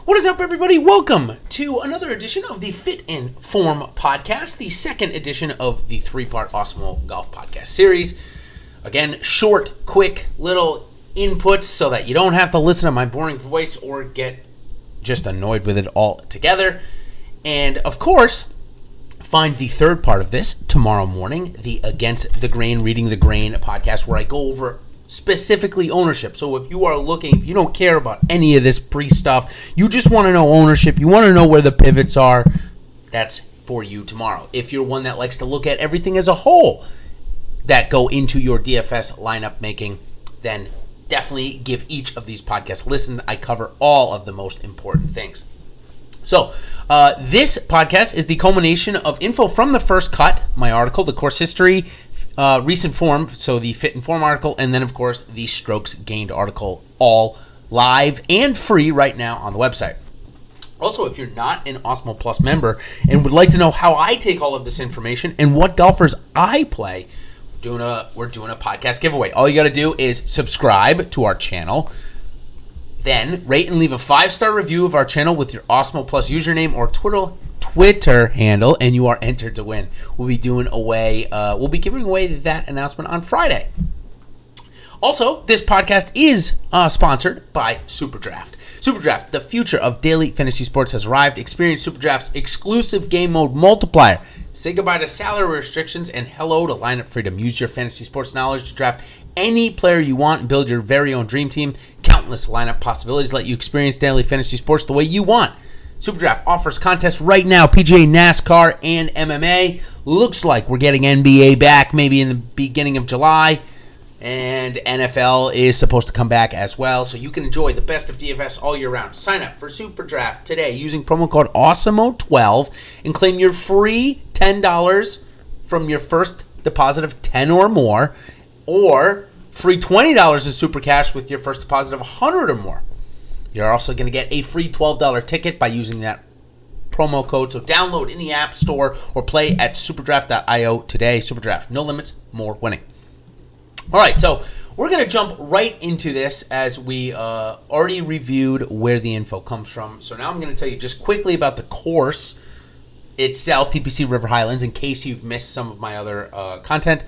What is up, everybody? Welcome to another edition of the Fit and Form podcast, the second edition of the three-part Awesemo Golf podcast series. Again, short, quick, little inputs so that you don't have to listen to my boring voice or get just annoyed with it all together. And, of course, find the third part of this tomorrow morning, the Against the Grain, Reading the Grain podcast, where I go over specifically ownership. So if you are looking, if you don't care about any of this pre-stuff, you just want to know ownership, you want to know where the pivots are, that's for you tomorrow. If you're one that likes to look at everything as a whole that go into your DFS lineup making, then definitely give each of these podcasts a listen. I cover all of the most important things. So this podcast is the culmination of info from the first cut, my article, the course history, recent form, so the Fit and Form article, and then, of course, the Strokes Gained article, all live and free right now on the website. Also, if you're not an Awesemo Plus member and would like to know how I take all of this information and what golfers I play, we're doing a podcast giveaway. All you got to do is subscribe to our channel, then rate and leave a 5-star review of our channel with your Awesemo Plus username or Twitter handle, and you are entered to win. We'll be giving away that announcement on Friday. Also, this podcast is sponsored by SuperDraft. SuperDraft, the future of daily fantasy sports, has arrived. Experience SuperDraft's exclusive game mode multiplier. Say goodbye to salary restrictions and hello to lineup freedom. Use your fantasy sports knowledge to draft any player you want and build your very own dream team. Countless lineup possibilities let you experience daily fantasy sports the way you want. SuperDraft offers contests right now, PGA, NASCAR, and MMA. Looks like we're getting NBA back maybe in the beginning of July, and NFL is supposed to come back as well, so you can enjoy the best of DFS all year round. Sign up for SuperDraft today using promo code Awesemo12 and claim your free $10 from your first deposit of 10 or more, or free $20 in Super Cash with your first deposit of 100 or more. You're also going to get a free $12 ticket by using that promo code. So download in the App Store or play at superdraft.io today. SuperDraft, no limits, more winning. All right, so we're going to jump right into this as we already reviewed where the info comes from. So now I'm going to tell you just quickly about the course itself, TPC River Highlands, in case you've missed some of my other content.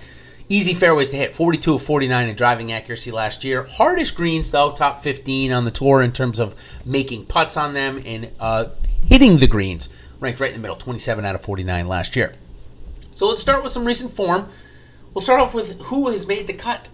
Easy fairways to hit, 42 of 49 in driving accuracy last year. Hardest greens, though, top 15 on the tour in terms of making putts on them and hitting the greens. Ranked right in the middle, 27 out of 49 last year. So let's start with some recent form. We'll start off with who has made the cut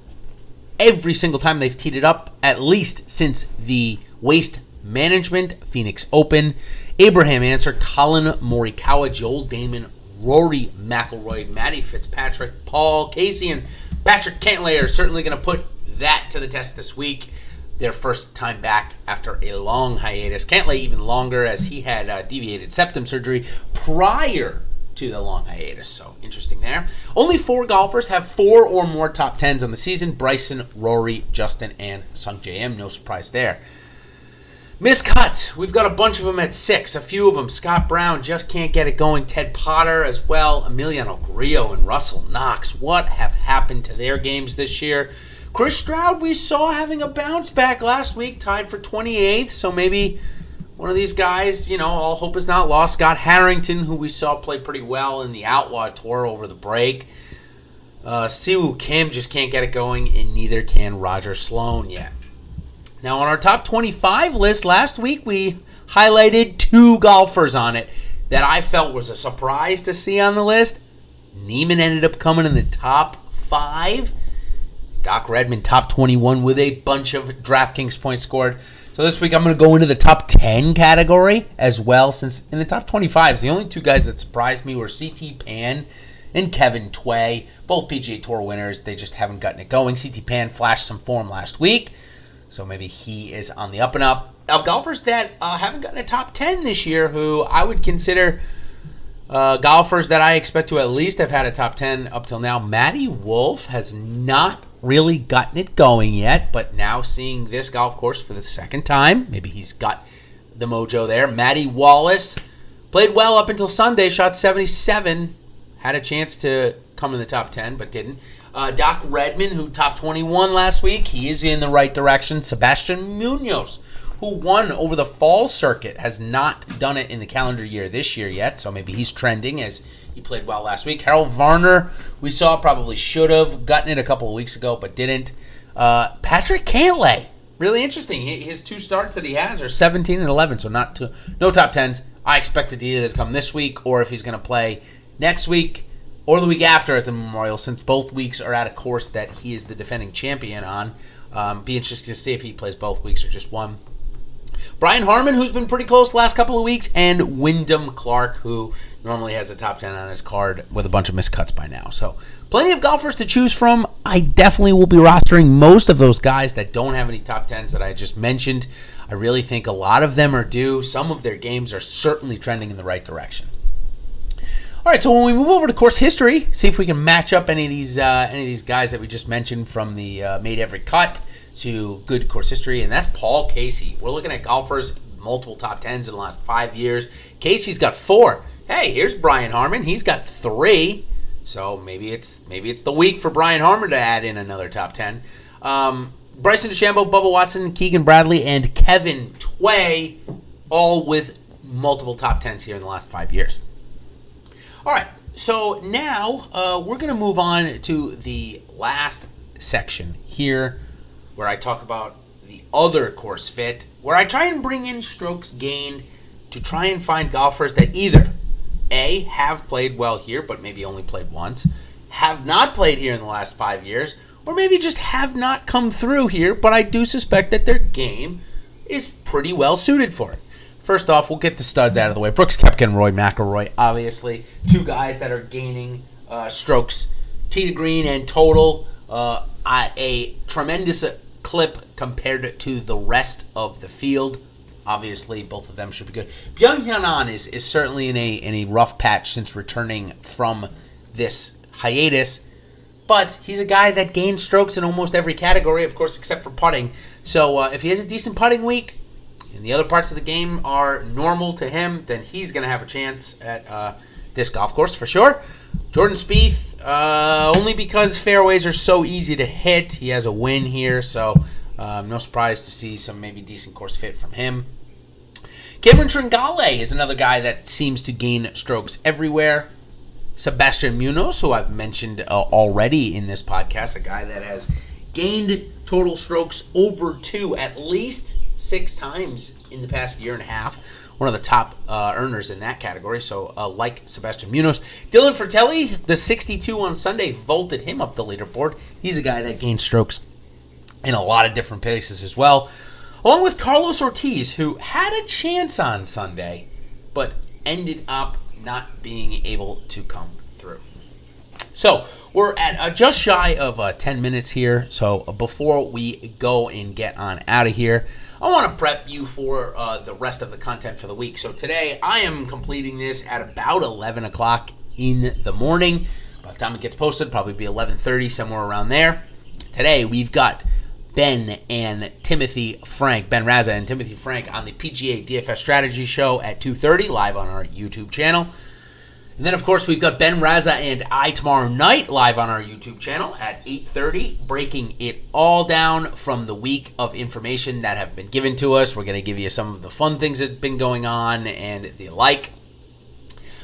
every single time they've teed it up, at least since the Waste Management Phoenix Open. Abraham Answer, Colin Morikawa, Joel Damon, Rory McIlroy, Matty Fitzpatrick, Paul Casey, and Patrick Cantlay are certainly going to put that to the test this week. Their first time back after a long hiatus. Cantlay even longer, as he had deviated septum surgery prior to the long hiatus. So interesting there. Only 4 golfers have 4 or more top 10s on the season. Bryson, Rory, Justin, and Sung J M. No surprise there. Miscuts. We've got a bunch of them at 6. A few of them. Scott Brown just can't get it going. Ted Potter as well. Emiliano Grillo and Russell Knox. What have happened to their games this year? Chris Stroud we saw having a bounce back last week. Tied for 28th. So maybe one of these guys, all hope is not lost. Scott Harrington, who we saw play pretty well in the Outlaw Tour over the break. Siwoo Kim just can't get it going. And neither can Roger Sloan yet. Now, on our top 25 list last week, we highlighted 2 golfers on it that I felt was a surprise to see on the list. Neiman ended up coming in the top 5. Doc Redman, top 21 with a bunch of DraftKings points scored. So this week, I'm going to go into the top 10 category as well, since in the top 25, the only 2 guys that surprised me were C.T. Pan and Kevin Tway, both PGA Tour winners. They just haven't gotten it going. C.T. Pan flashed some form last week. So maybe he is on the up and up. Of golfers that haven't gotten a top 10 this year, who I would consider golfers that I expect to at least have had a top 10 up till now. Matty Wolff has not really gotten it going yet, but now seeing this golf course for the second time, maybe he's got the mojo there. Matty Wallace played well up until Sunday, shot 77, had a chance to come in the top 10, but didn't. Doc Redman, who top 21 last week, he is in the right direction. Sebastian Munoz, who won over the fall circuit, has not done it in the calendar year this year yet, so maybe he's trending as he played well last week. Harold Varner, we saw, probably should have gotten it a couple of weeks ago, but didn't. Patrick Cantlay, really interesting. His 2 starts that he has are 17 and 11, so no top 10s. I expect it either to come this week or if he's going to play next week or the week after at the Memorial, since both weeks are at a course that he is the defending champion on. Be interested to see if he plays both weeks or just one. Brian Harmon, who's been pretty close the last couple of weeks, and Wyndham Clark, who normally has a top 10 on his card with a bunch of miscuts by now. So plenty of golfers to choose from. I definitely will be rostering most of those guys that don't have any top 10s that I just mentioned. I really think a lot of them are due. Some of their games are certainly trending in the right direction. All right, so when we move over to course history, see if we can match up any of these guys that we just mentioned, from the made every cut to good course history, and that's Paul Casey. We're looking at golfers, multiple top 10s in the last 5 years. Casey's got 4. Hey, here's Brian Harmon. He's got 3. So maybe it's the week for Brian Harmon to add in another top 10. Bryson DeChambeau, Bubba Watson, Keegan Bradley, and Kevin Tway, all with multiple top 10s here in the last 5 years. All right, so now we're going to move on to the last section here, where I talk about the other course fit, where I try and bring in strokes gained to try and find golfers that either A, have played well here, but maybe only played once, have not played here in the last 5 years, or maybe just have not come through here, but I do suspect that their game is pretty well suited for it. First off, we'll get the studs out of the way. Brooks Koepka and Rory McIlroy, obviously, 2 guys that are gaining strokes, tee to green and total, at a tremendous clip compared to the rest of the field. Obviously, both of them should be good. Byung-Hyun Ahn is certainly in a rough patch since returning from this hiatus, but he's a guy that gains strokes in almost every category, of course, except for putting. So if he has a decent putting week and the other parts of the game are normal to him, then he's going to have a chance at this golf course for sure. Jordan Spieth, only because fairways are so easy to hit. He has a win here, so no surprise to see some maybe decent course fit from him. Cameron Tringale is another guy that seems to gain strokes everywhere. Sebastian Munoz, who I've mentioned already in this podcast, a guy that has gained total strokes over 2 at least 6 times in the past year and a half. One of the top earners in that category, so like Sebastian Munoz. Dylan Fratelli, the 62 on Sunday, vaulted him up the leaderboard. He's a guy that gained strokes in a lot of different places as well. Along with Carlos Ortiz, who had a chance on Sunday, but ended up not being able to come through. So we're at just shy of 10 minutes here. So before we go and get on out of here, I want to prep you for the rest of the content for the week. So today I am completing this at about 11 o'clock in the morning. By the time it gets posted, probably be 11:30, somewhere around there. Today we've got Ben and Timothy Frank, Ben Raza and Timothy Frank on the PGA DFS Strategy Show at 2:30 live on our YouTube channel. And then, of course, we've got Ben Raza and I tomorrow night live on our YouTube channel at 8:30, breaking it all down from the week of information that have been given to us. We're going to give you some of the fun things that have been going on and the like.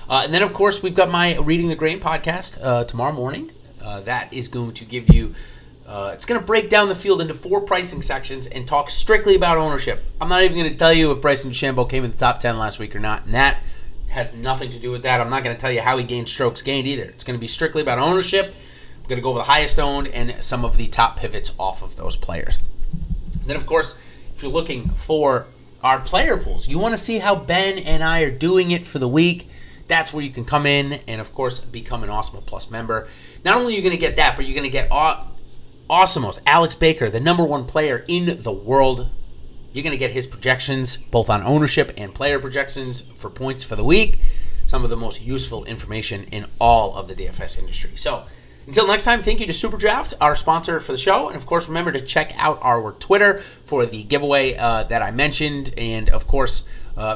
And then, of course, we've got my Reading the Grain podcast tomorrow morning. That is going to give you... it's going to break down the field into 4 pricing sections and talk strictly about ownership. I'm not even going to tell you if Bryson DeChambeau came in the top 10 last week or not, and that has nothing to do with that. I'm not going to tell you how he gained strokes gained either. It's going to be strictly about ownership. I'm going to go over the highest owned and some of the top pivots off of those players. And then, of course, if you're looking for our player pools, you want to see how Ben and I are doing it for the week, that's where you can come in and, of course, become an Awesemo Plus member. Not only are you going to get that, but you're going to get Awesemo's Alex Baker, the number 1 player in the world. You're going to get his projections, both on ownership and player projections for points for the week. Some of the most useful information in all of the DFS industry. So, until next time, thank you to SuperDraft, our sponsor for the show. And, of course, remember to check out our Twitter for the giveaway that I mentioned. And, of course,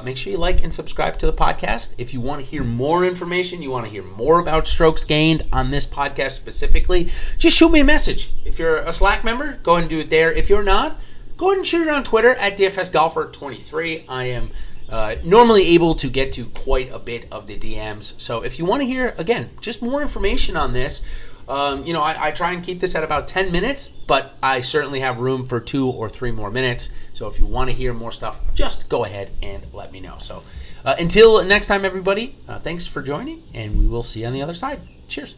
make sure you like and subscribe to the podcast. If you want to hear more information, you want to hear more about strokes gained on this podcast specifically, just shoot me a message. If you're a Slack member, go ahead and do it there. If you're not, go ahead and shoot it on Twitter at DFSGolfer23. I am normally able to get to quite a bit of the DMs. So if you want to hear, again, just more information on this, I try and keep this at about 10 minutes, but I certainly have room for 2 or 3 more minutes. So if you want to hear more stuff, just go ahead and let me know. So until next time, everybody, thanks for joining, and we will see you on the other side. Cheers.